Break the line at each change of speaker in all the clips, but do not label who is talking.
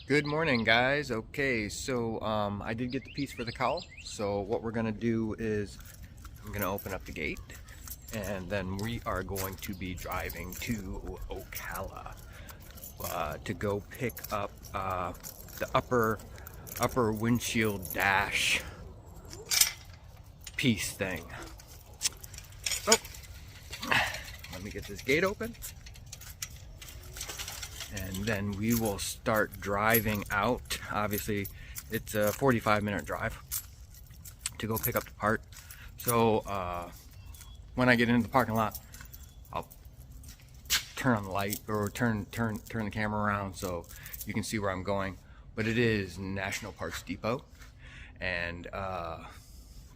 Good morning, guys. Okay, so I did get the piece for the cowl. So what we're gonna do is I'm gonna open up the gate, and then we are going to be driving to Ocala to go pick up the upper windshield dash piece thing. So let me get this gate open, and then we will start driving out. Obviously it's a 45-minute drive to go pick up the part. So when I get into the parking lot, I'll turn on the light or turn the camera around so you can see where I'm going. But it is National Parts Depot, and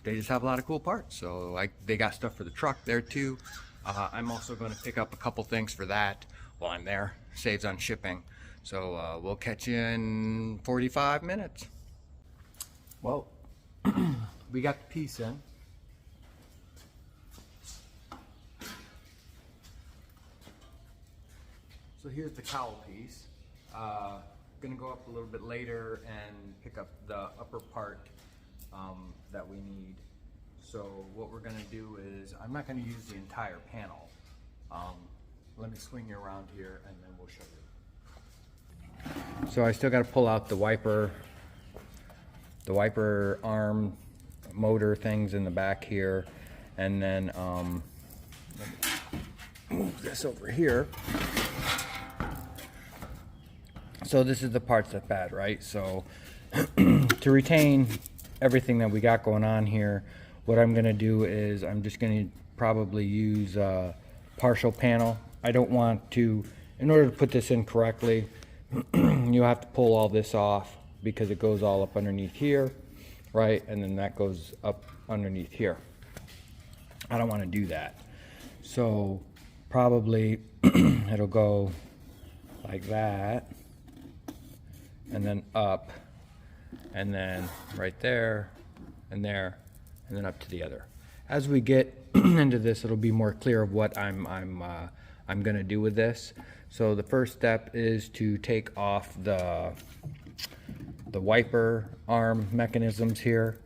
they just have a lot of cool parts. So they got stuff for the truck there too. I'm also going to pick up a couple things for that while I'm there. Saves on shipping. So we'll catch you in 45 minutes. Well, we got the piece in. So here's the cowl piece. Gonna go up a little bit later and pick up the upper part that we need. So what we're gonna do is, I'm not gonna use the entire panel. Let me swing you around here and then we'll show you. So I still got to pull out the wiper arm motor things in the back here, and then let me move this over here. So this is the parts that's bad, right? So to retain everything that we got going on here, what I'm going to do is I'm just going to probably use a partial panel. I don't want to, in order to put this in correctly, you have to pull all this off because it goes all up underneath here, right? And then that goes up underneath here. I don't want to do that. So probably it'll go like that, and then up, and then right there, and there, and then up to the other. As we get into this, it'll be more clear of what I'm gonna do with this. So the first step is to take off the wiper arm mechanisms here,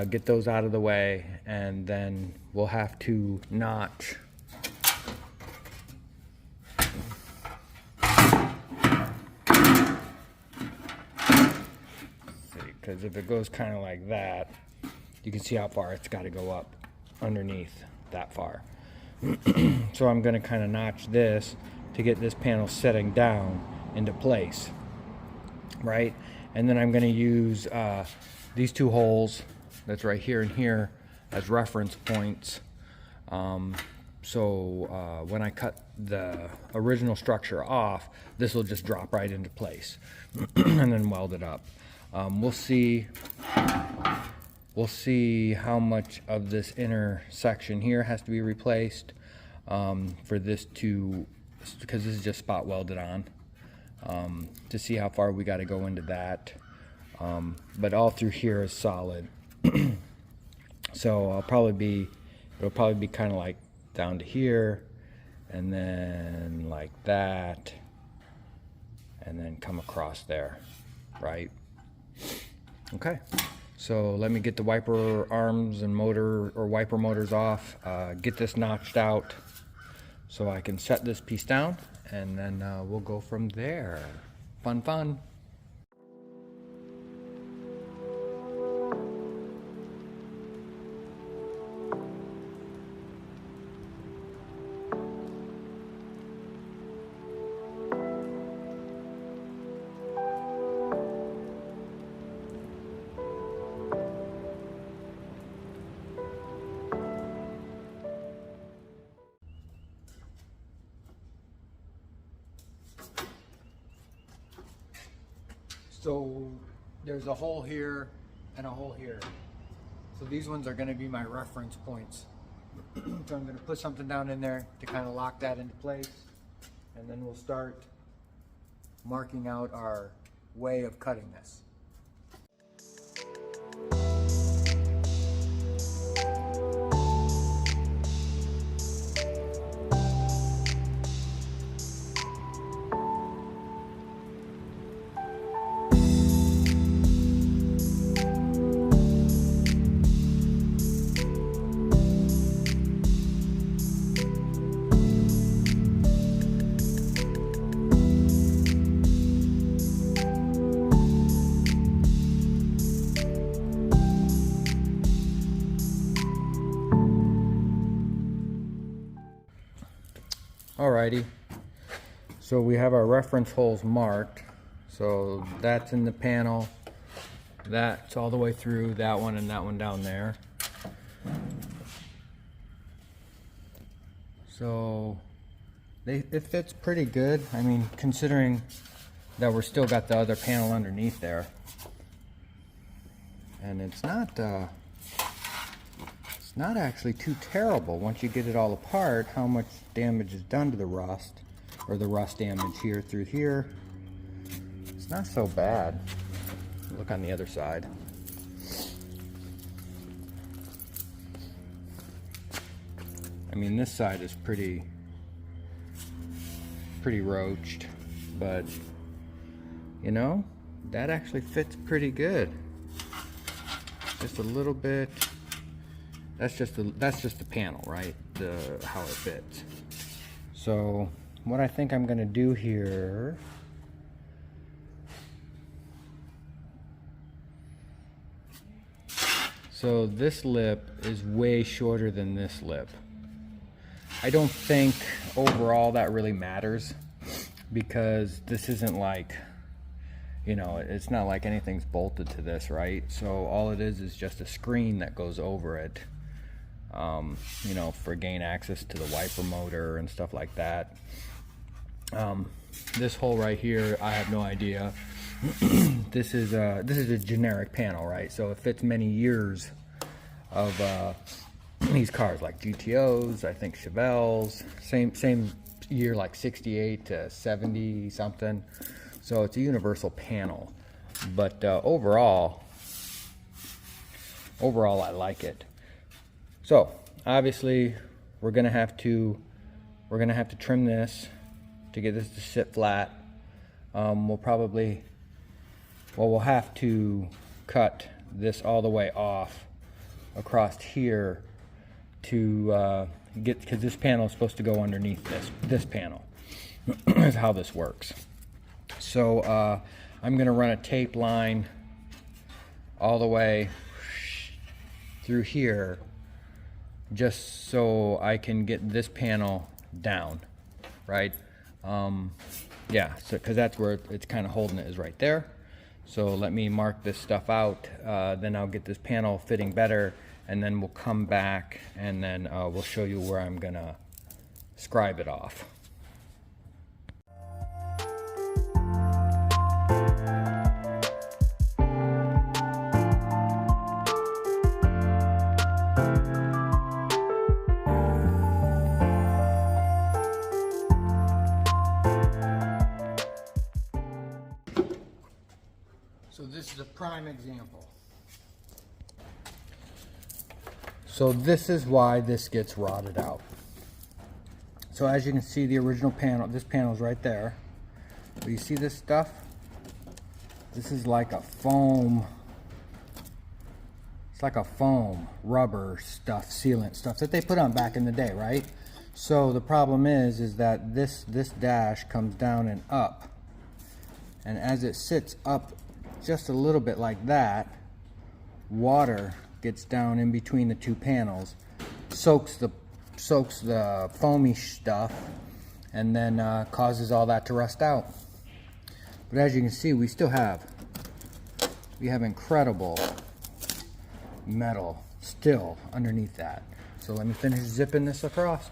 get those out of the way, and then we'll have to notch because if it goes kind of like that, you can see how far it's got to go up underneath that far. So I'm going to kind of notch this to get this panel setting down into place, right? And then I'm going to use these two holes that's right here and here as reference points. So when I cut the original structure off, this will just drop right into place and then weld it up. We'll see how much of this inner section here has to be replaced for this to, because this is just spot welded on, to see how far we got to go into that. But all through here is solid. So it'll probably be kind of like down to here, and then like that, and then come across there, right? Okay. So let me get the wiper arms and motor or wiper motors off, get this notched out so I can set this piece down, and then we'll go from there. Fun. So there's a hole here and a hole here. So these ones are going to be my reference points. So I'm going to put something down in there to kind of lock that into place, and then we'll start marking out our way of cutting this. Alrighty, so we have our reference holes marked. So that's in the panel, that's all the way through, that one and that one down there. So it fits pretty good. I mean, considering that we're still got the other panel underneath there. And it's not actually too terrible once you get it all apart, how much damage is done to the rust, or the rust damage here through here. It's not so bad. Look on the other side. I mean, this side is pretty roached, but you know, that actually fits pretty good. Just a little bit. That's just the panel, right? How it fits. So what I think I'm gonna do here, so this lip is way shorter than this lip. I don't think overall that really matters, because this isn't like, you know, it's not like anything's bolted to this, right? So all it is just a screen that goes over it, you know, for gain access to the wiper motor and stuff like that. This hole right here, I have no idea. This is a generic panel, right? So it fits many years of these cars, like GTOs, I think Chevelles, same year, like 68 to 70 something. So it's a universal panel, but overall I like it. So obviously we're gonna have to trim this to get this to sit flat. We'll have to cut this all the way off across here to because this panel is supposed to go underneath this panel. Is how this works. So I'm gonna run a tape line all the way through here, just so I can get this panel down, right? Yeah, so because that's where it's kind of holding it, is right there. So let me mark this stuff out, then I'll get this panel fitting better, and then we'll come back and then we'll show you where I'm gonna scribe it off. So this is a prime example. So this is why this gets rotted out. So as you can see, the original panel, this panel is right there. But you see this stuff? This is like a foam. It's like a foam, rubber stuff, sealant stuff that they put on back in the day, right? So the problem is that this dash comes down and up. And as it sits up just a little bit like that, water gets down in between the two panels, soaks the foamy stuff, and then causes all that to rust out. But as you can see, we have incredible metal still underneath that. So let me finish zipping this across.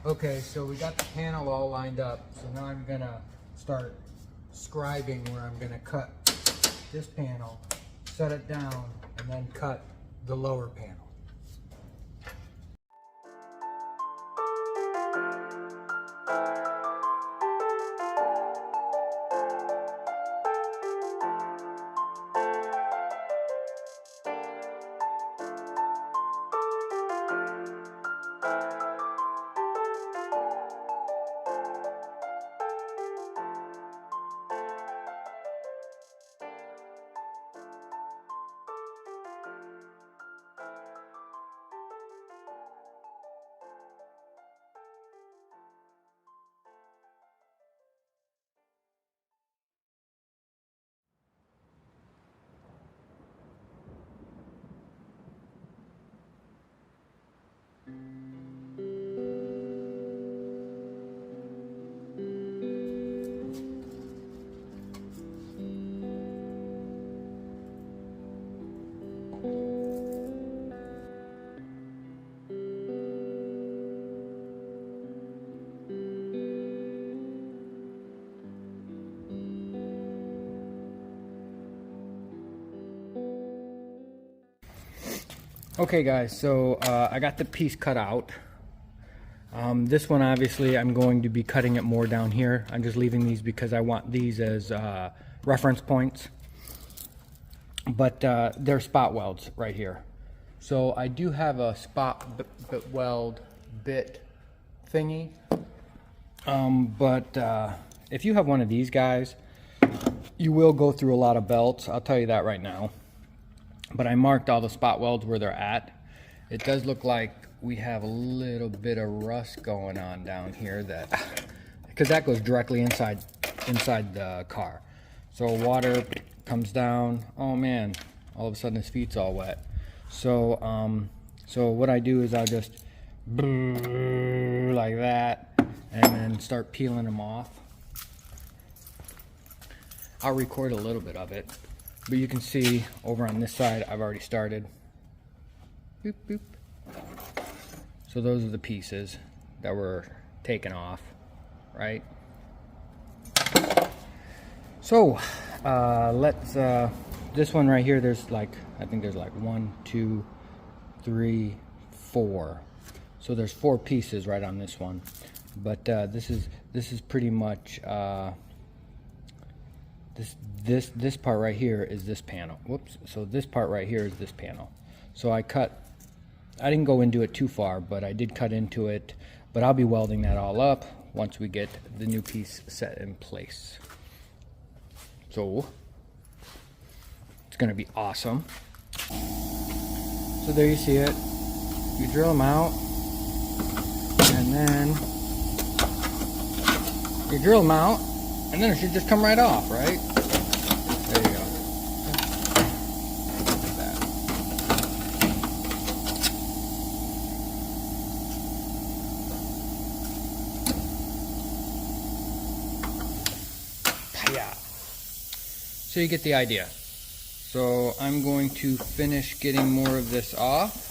Okay, so we got the panel all lined up. So now I'm gonna start scribing where I'm gonna cut this panel, set it down, and then cut the lower panel. Okay guys, so I got the piece cut out. This one obviously I'm going to be cutting it more down here. I'm just leaving these because I want these as reference points. But they're spot welds right here. So I do have a spot weld bit thingy. But if you have one of these guys, you will go through a lot of belts. I'll tell you that right now. But I marked all the spot welds where they're at. It does look like we have a little bit of rust going on down here, that because that goes directly inside the car. So water comes down. Oh man, all of a sudden his feet's all wet. So so what I do is I'll just like that and then start peeling them off. I'll record a little bit of it, but you can see over on this side I've already started. Boop, boop. So those are the pieces that were taken off, right? So let's this one right here, there's like, I think there's like 1, 2, 3, 4. So there's 4 pieces right on this one. But this is pretty much this part right here is this panel. Whoops. So this part right here is this panel. So I didn't go into it too far, but I did cut into it. But I'll be welding that all up once we get the new piece set in place. So it's gonna be awesome. So there you see it. You drill them out, and then you drill them out, and then it should just come right off, right? There you go. Like that. Yeah. So you get the idea. So I'm going to finish getting more of this off.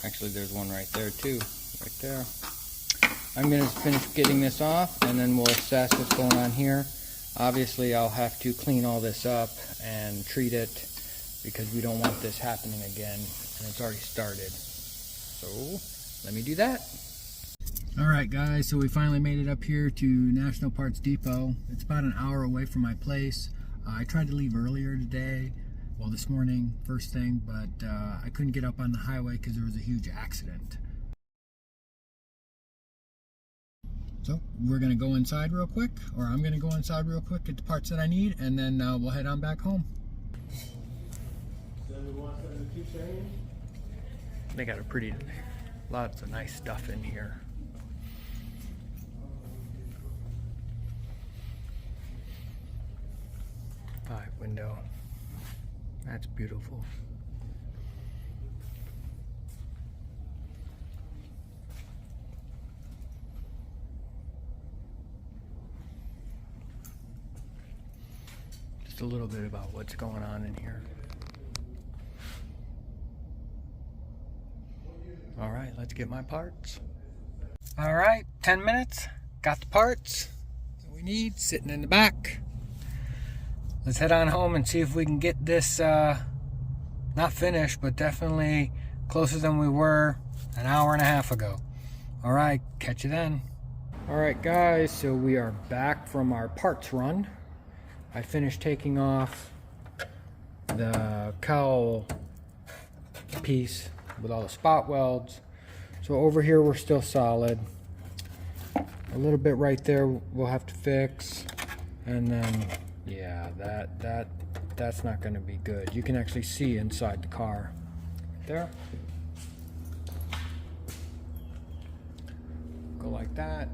Actually, there's one right there too, right there. I'm going to finish getting this off, and then we'll assess what's going on here. Obviously, I'll have to clean all this up and treat it because we don't want this happening again, and it's already started. So let me do that. Alright guys, so we finally made it up here to National Parts Depot. It's about an hour away from my place. I tried to leave earlier today, well this morning, first thing, but I couldn't get up on the highway because there was a huge accident. So we're going to go inside real quick, or I'm going to go inside real quick, get the parts that I need, and then we'll head on back home. They got lots of nice stuff in here. Window. That's beautiful. Just a little bit about what's going on in here. All right, let's get my parts. All right, 10 minutes. Got the parts that we need sitting in the back. Let's head on home and see if we can get this not finished, but definitely closer than we were an hour and a half ago. All right, catch you then. All right, guys, so we are back from our parts run. I finished taking off the cowl piece with all the spot welds. So over here we're still solid. A little bit right there we'll have to fix, and then yeah, that's not going to be good. You can actually see inside the car right there. Go like that.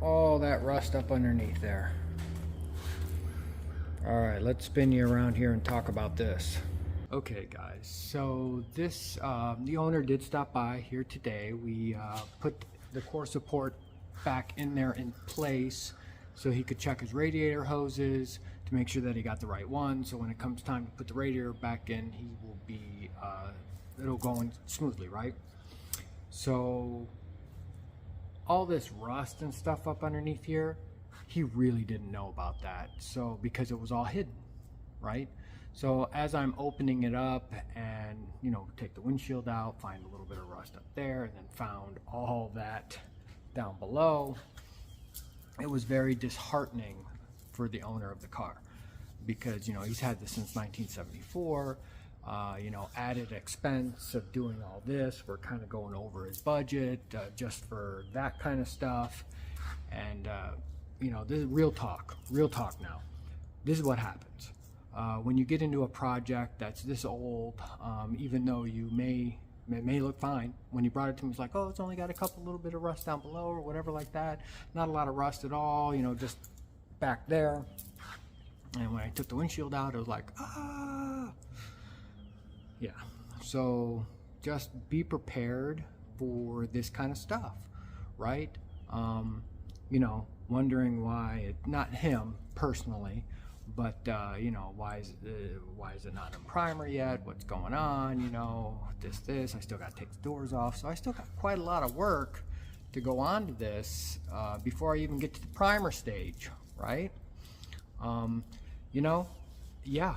All that rust up underneath there. All right, let's spin you around here and talk about this. Okay guys, so this the owner did stop by here today. We put the core support back in there in place so he could check his radiator hoses to make sure that he got the right one. So when it comes time to put the radiator back in, he will be it'll go in smoothly, right? So all this rust and stuff up underneath here, he really didn't know about that. So because it was all hidden, right? So as I'm opening it up and, you know, take the windshield out, find a little bit of rust up there, and then found all that down below, it was very disheartening for the owner of the car, because, you know, he's had this since 1974. You know, added expense of doing all this. We're kind of going over his budget just for that kind of stuff. And, you know, this is real talk now. This is what happens. When you get into a project that's this old, even though you may look fine, when he brought it to me, he's like, oh, it's only got a couple little bit of rust down below or whatever like that. Not a lot of rust at all, you know, just back there. And when I took the windshield out, it was like, ah. Yeah, so just be prepared for this kind of stuff, right? You know, wondering why, not him personally, but you know, why is it not in primer yet? What's going on? You know, this. I still got to take the doors off, so I still got quite a lot of work to go on to this before I even get to the primer stage, right? You know, yeah,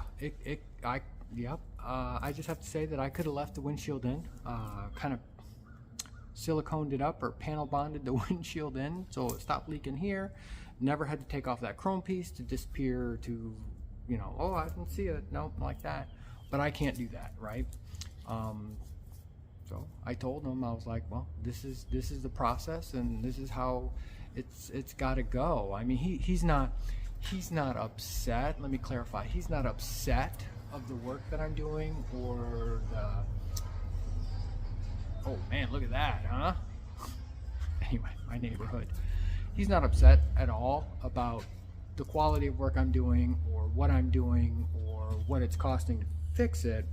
I just have to say that I could have left the windshield in, kind of siliconed it up or panel bonded the windshield in so it stopped leaking here. Never had to take off that chrome piece to disappear to, you know, oh, I didn't see it, nope, like that. But I can't do that, right? So I told him, I was like, well, this is the process, and this is how it's got to go. I mean, he's not upset. Let me clarify. He's not upset of the work that I'm doing, or the, oh man, look at that, huh? Anyway, my neighborhood. He's not upset at all about the quality of work I'm doing, or what I'm doing, or what it's costing to fix it.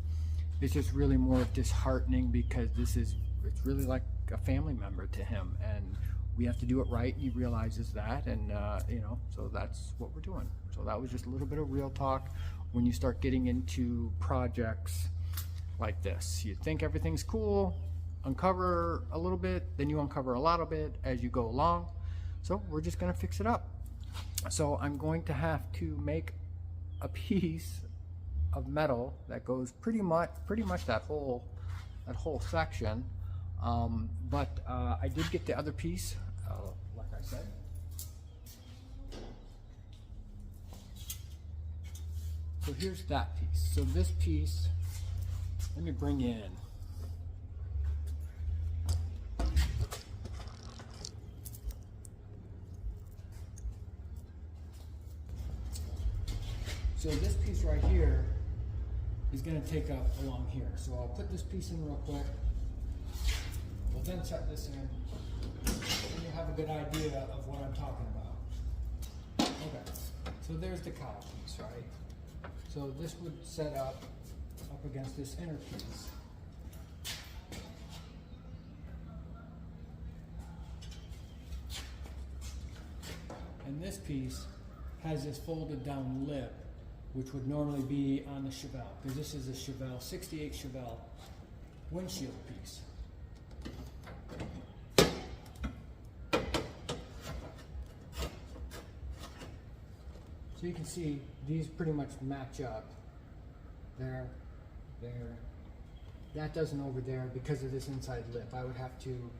It's just really more disheartening because it's really like a family member to him, and we have to do it right. He realizes that, and you know, so that's what we're doing. So that was just a little bit of real talk. When you start getting into projects like this, you think everything's cool, uncover a little bit, then you uncover a lot of it as you go along. So we're just going to fix it up. So I'm going to have to make a piece of metal that goes pretty much that whole section. But I did get the other piece, like I said. So here's that piece. So this piece, let me bring in. So this piece right here is going to take up along here. So I'll put this piece in real quick. We'll then set this in, and you'll have a good idea of what I'm talking about. Okay, so there's the cowl piece, right? So this would set up against this inner piece. And this piece has this folded down lip, which would normally be on the Chevelle, because this is a Chevelle, 68 Chevelle windshield piece. So you can see these pretty much match up. There, there. That doesn't over there because of this inside lip. I would have to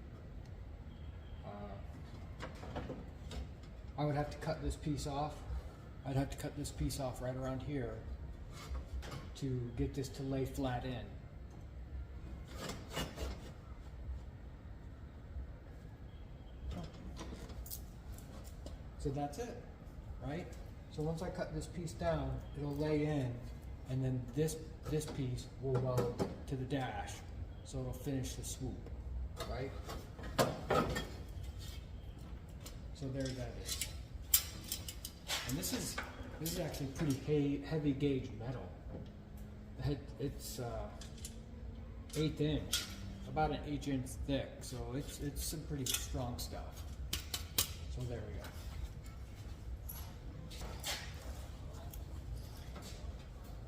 cut this piece off. I'd have to cut this piece off right around here to get this to lay flat in. So that's it, right? So once I cut this piece down, it'll lay in, and then this piece will weld to the dash, so it'll finish the swoop, right? So there that is. And this is actually pretty heavy gauge metal. It's 1/8 inch, about an 1/8 inch thick, so it's some pretty strong stuff. So there we go.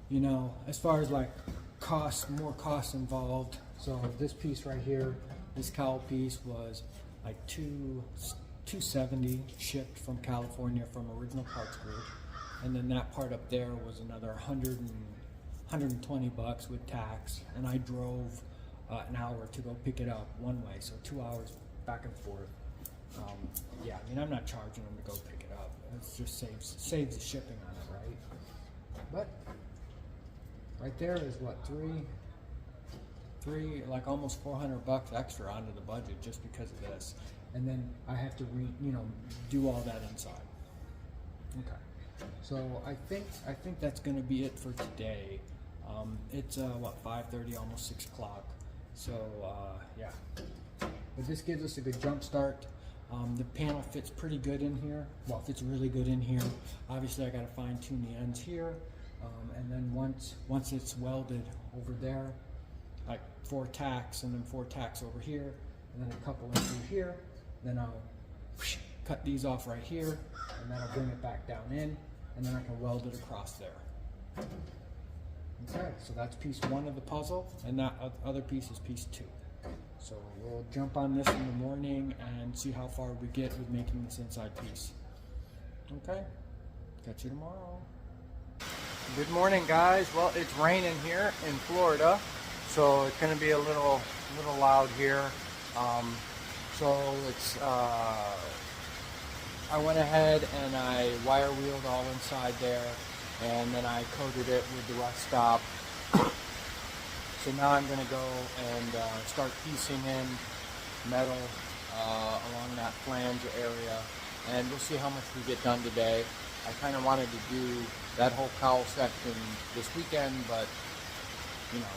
You know, as far as like costs, more costs involved. So this piece right here, this cowl piece was like $270 shipped from California from Original Parts Group, and then that part up there was another $140
120 bucks with tax, and I drove an hour to go pick it up one way, so 2 hours back and forth. Yeah, I mean, I'm not charging them to go pick it up. It just saves the shipping on it, right? But right there is what, like almost 400 bucks extra onto the budget just because of this. And then I have to do all that inside. Okay. So I think that's going to be it for today. It's what, 5:30, almost 6 o'clock. So yeah, but this gives us a good jump start. The panel fits pretty good in here. Well, fits really good in here. Obviously, I got to fine tune the ends here, and then once it's welded over there, like 4 tacks, and then 4 tacks over here, and then a couple in through here. Then I'll cut these off right here, and then I'll bring it back down in, and then I can weld it across there. Okay, so that's piece 1 of the puzzle, and that other piece is piece 2. So we'll jump on this in the morning and see how far we get with making this inside piece. Okay, catch you tomorrow. Good morning, guys. Well, it's raining here in Florida, so it's going to be a little loud here. So it's I went ahead and I wire wheeled all inside there, and then I coated it with the rust stop. So now I'm going to go and start piecing in metal along that flange area, and we'll see how much we get done today. I kind of wanted to do that whole cowl section this weekend, but you know,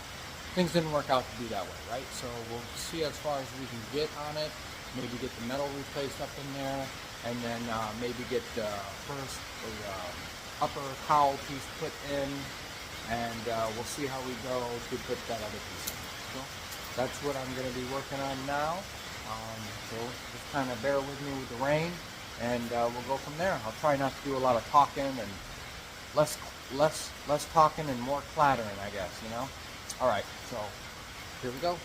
things didn't work out to be that way, right? So we'll see as far as we can get on it, maybe get the metal replaced up in there, and then maybe get the upper cowl piece put in, and we'll see how we go to put that other piece in. So that's what I'm going to be working on now. So just kind of bear with me with the rain, and we'll go from there. I'll try not to do a lot of talking, and less talking and more clattering, I guess, you know. All right, so here we go.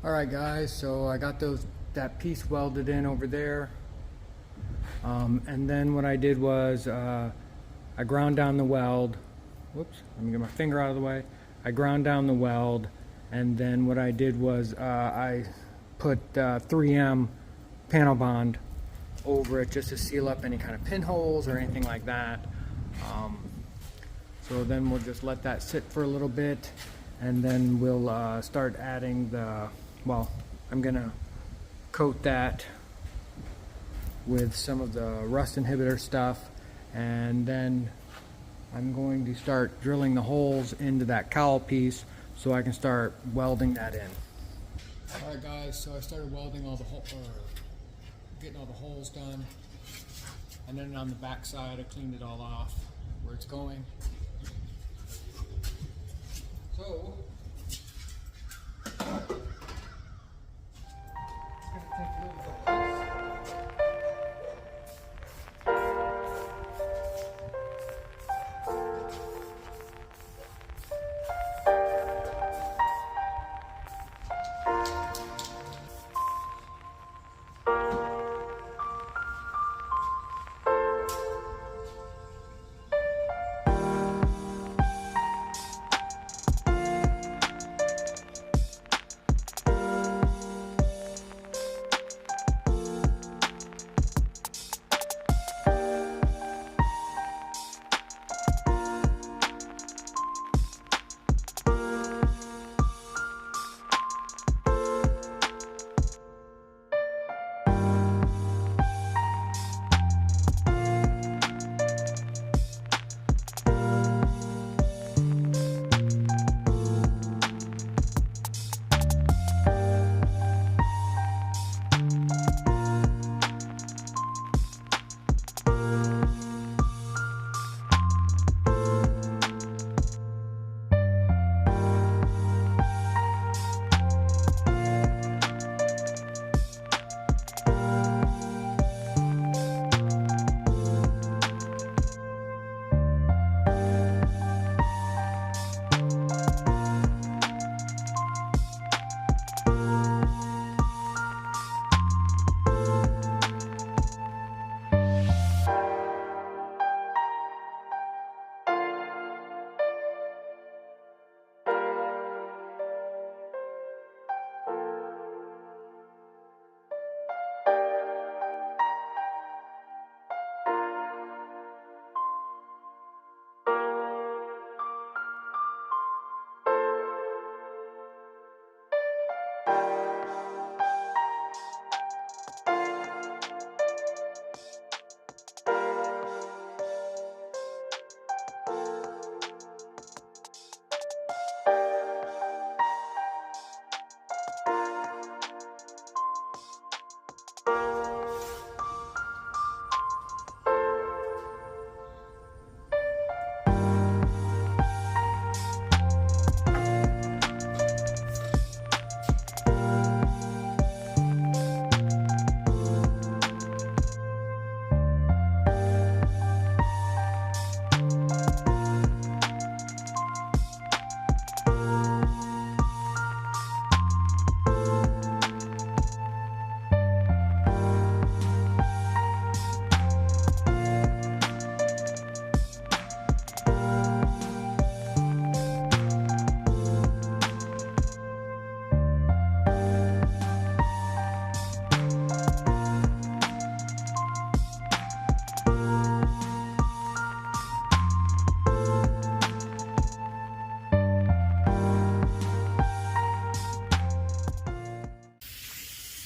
Alright guys, so I got that piece welded in over there, and then what I did was I ground down the weld. Whoops, let me get my finger out of the way. I ground down the weld, and then what I did was I put 3M panel bond over it just to seal up any kind of pinholes or anything like that. So then we'll just let that sit for a little bit, and then we'll start adding well, I'm gonna coat that with some of the rust inhibitor stuff, and then I'm going to start drilling the holes into that cowl piece so I can start welding that in. Alright guys, so I started welding all the getting all the holes done. And then on the back side, I cleaned it all off where it's going. So, I'm gonna take a little bit of this.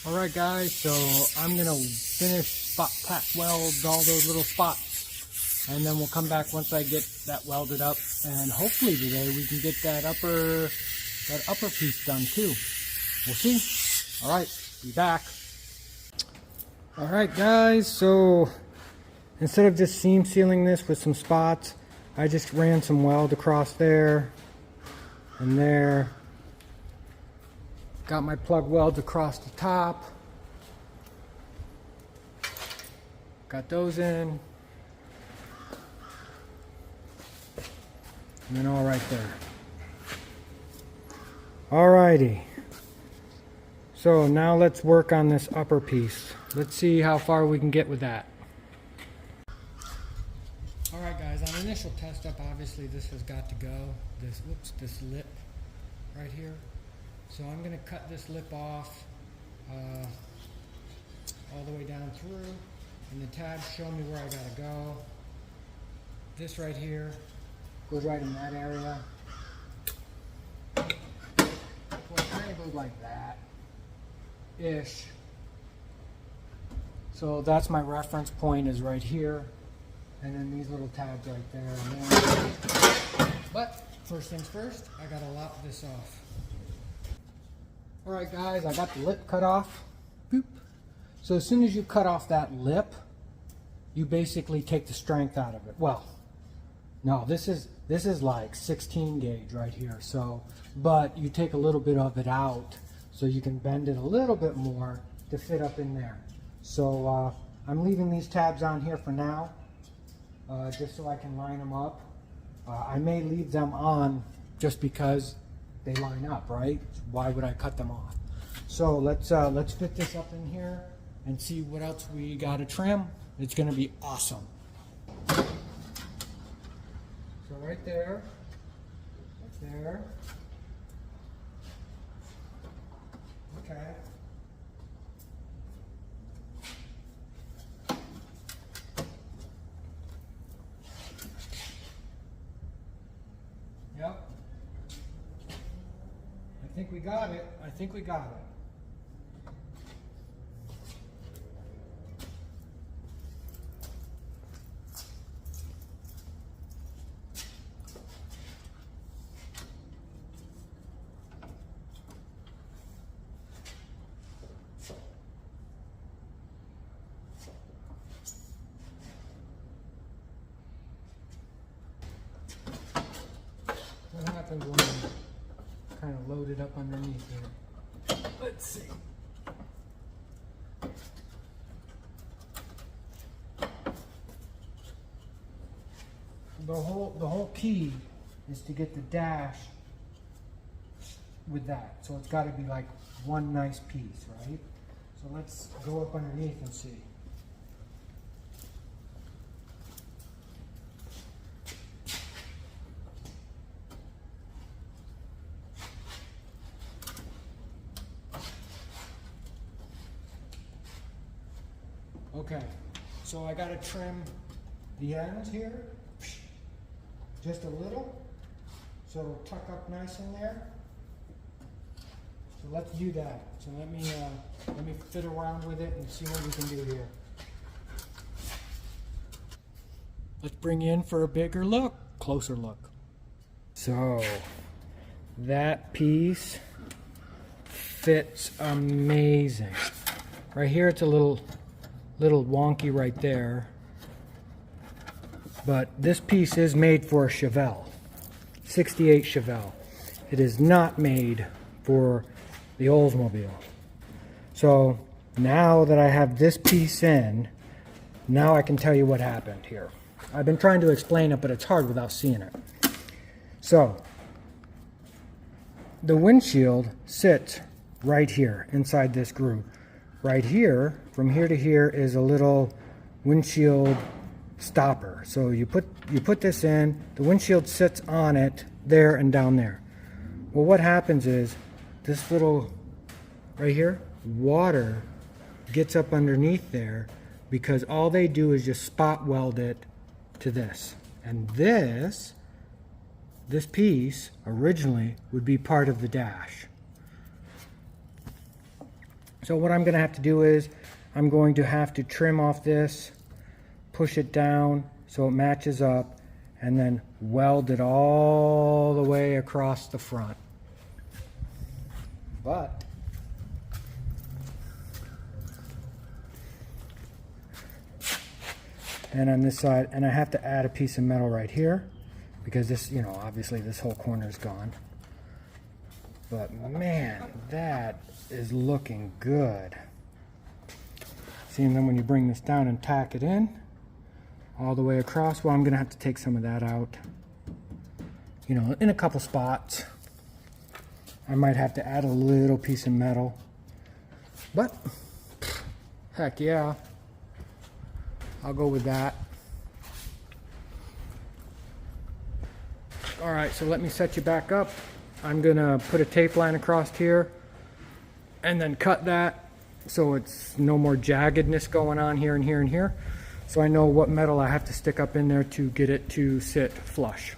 Alright guys, so I'm going to finish spot tack welds all those little spots, and then we'll come back once I get that welded up, and hopefully today we can get that upper piece done too. We'll see. Alright, be back. Alright guys, so instead of just seam sealing this with some spots, I just ran some weld across there and there. Got my plug welds across the top. Got those in. And then all right there. Alrighty. So now let's work on this upper piece. Let's see how far we can get with that. Alright guys, on initial test up, obviously this has got to go. This lip right here. So I'm going to cut this lip off all the way down through, and the tabs show me where I got to go. This right here goes right in that area. So it kind of goes like that ish. So that's my reference point, is right here, and then these little tabs right there. And then, but first things first, I got to lop this off. Alright guys, I got the lip cut off. Boop. So as soon as you cut off that lip, you basically take the strength out of it. Well, no, this is like 16 gauge right here. So, but you take a little bit of it out so you can bend it a little bit more to fit up in there. So I'm leaving these tabs on here for now, just so I can line them up. I may leave them on just because they line up, right? Why would I cut them off? So let's fit this up in here and see what else we got to trim. It's going to be awesome. So right there, there. Okay. Yep. I think we got it. I think we got it. What happens when I kind of load it up underneath here? Let's see. The whole key is to get the dash with that. So it's got to be like one nice piece, right? So let's go up underneath and see. Okay, so I got to trim the ends here, just a little, so it'll tuck up nice in there. So let's do that. So let me fit around with it and see what we can do here. Let's bring you in for a bigger look, closer look.
So that piece fits amazing. Right here it's a little wonky right there, but this piece is made for a Chevelle, 68 Chevelle. It is not made for the Oldsmobile. So now that I have this piece in, now I can tell you what happened here. I've been trying to explain it, but it's hard without seeing it. So the windshield sits right here inside this groove. Right here, from here to here, is a little windshield stopper. So you put this in, the windshield sits on it there and down there. Well, what happens is this little right here, water gets up underneath there because all they do is just spot weld it to this. And this piece originally would be part of the dash. So what I'm going to have to do is I'm going to have to trim off this, push it down so it matches up, and then weld it all the way across the front. But and on this side, and I have to add a piece of metal right here because this, you know, obviously this whole corner is gone. But man, that is looking good. See, and then when you bring this down and tack it in all the way across, well, I'm gonna have to take some of that out, you know, in a couple spots. I might have to add a little piece of metal, but heck yeah, I'll go with that. All right, so let me set you back up. I'm gonna put a tape line across here and then cut that so it's no more jaggedness going on here and here and here. So I know what metal I have to stick up in there to get it to sit flush.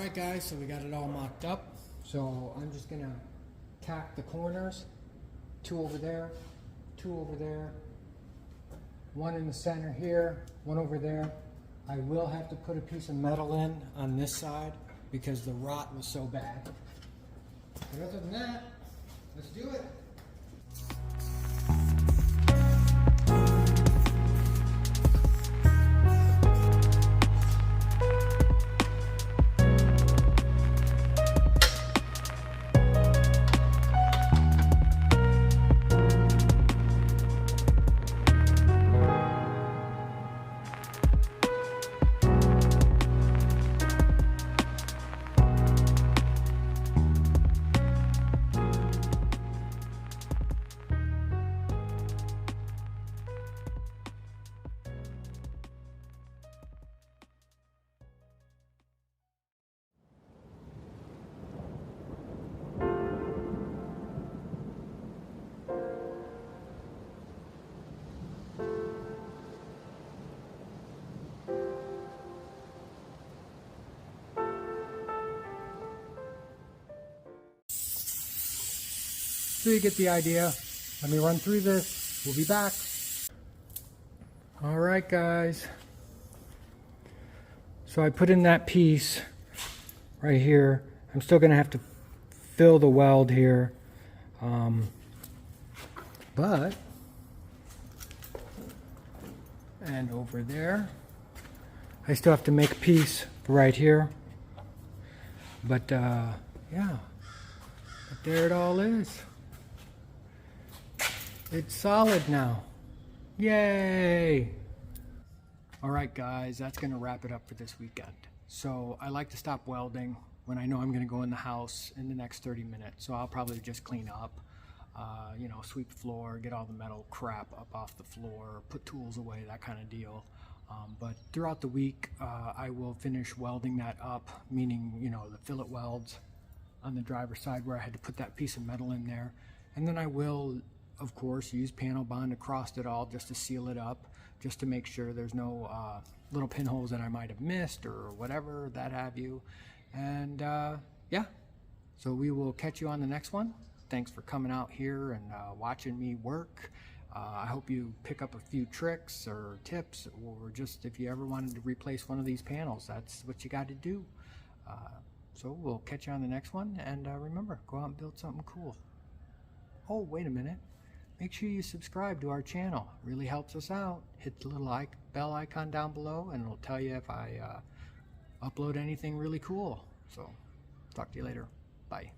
Alright guys, so we got it all mocked up. So I'm just gonna tack the corners. 2 over there, 2 over there, 1 in the center here, 1 over there. I will have to put a piece of metal in on this side because the rot was so bad. But other than that, let's do it. So you get the idea. Let me run through this. We'll be back. All right, guys. So I put in that piece right here. I'm still going to have to fill the weld here. But, and over there, I still have to make a piece right here. But, yeah. But there it all is. It's solid now. Yay! Alright guys, that's going to wrap it up for this weekend. So I like to stop welding when I know I'm going to go in the house in the next 30 minutes. So I'll probably just clean up, you know, sweep the floor, get all the metal crap up off the floor, put tools away, that kind of deal. But throughout the week, I will finish welding that up, meaning, you know, the fillet welds on the driver's side where I had to put that piece of metal in there. And then I will, of course, use panel bond across it all just to seal it up, just to make sure there's no little pinholes that I might have missed or whatever, that have you. And yeah, so we will catch you on the next one. Thanks for coming out here and watching me work. I hope you pick up a few tricks or tips, or just if you ever wanted to replace one of these panels, that's what you got to do. So we'll catch you on the next one, and remember, go out and build something cool. Oh, wait a minute. Make sure you subscribe to our channel. It really helps us out. Hit the little bell icon down below and it'll tell you if I upload anything really cool. So, talk to you later. Bye.